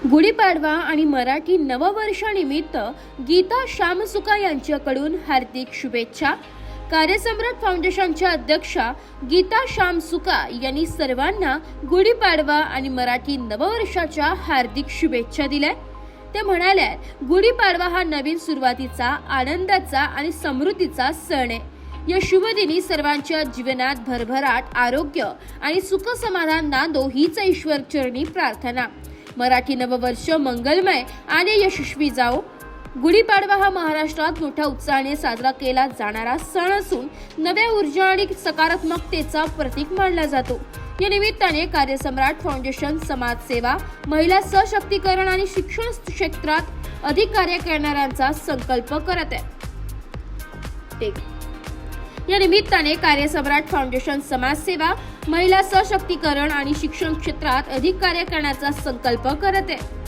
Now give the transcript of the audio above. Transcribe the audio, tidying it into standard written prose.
गुढीपाडवा आणि मराठी नववर्षानिमित्त गीता श्यामसुका यांच्याकडून हार्दिक शुभेच्छा। कार्यसम्राट फाउंडेशनच्या अध्यक्षा गीता श्यामसुका यांनी सर्वांना गुढीपाडवा आणि मराठी नववर्षाच्या हार्दिक शुभेच्छा दिल्या। ते म्हणाले, गुढीपाडवा हा नवीन सुरुवातीचा, आनंदाचा आणि समृद्धीचा सण आहे। या शुभ दिनी सर्वांच्या जीवनात भरभराट, आरोग्य आणि सुख समाधान नांदो हीच ईश्वर चरणी प्रार्थना। मराठी नववर्ष मंगलमय आणि यशस्वी जाओ। गुढीपाडवा हा महाराष्ट्रात मोठ्या उत्साहाने साजरा केला जाणारा सण असून नव्या ऊर्जा आणि सकारात्मकतेचा प्रतीक मानला जातो। या निमित्ताने कार्यसम्राट फाउंडेशन समाजसेवा, महिला सशक्तीकरण आणि शिक्षण क्षेत्रात अधिक कार्य करणाऱ्यांचा संकल्प करत आहे। या निमित्ताने कार्यसम्राट फाउंडेशन समाजसेवा, महिला सशक्तीकरण आणि शिक्षण क्षेत्रात अधिक कार्य करण्याचा संकल्प करत आहे।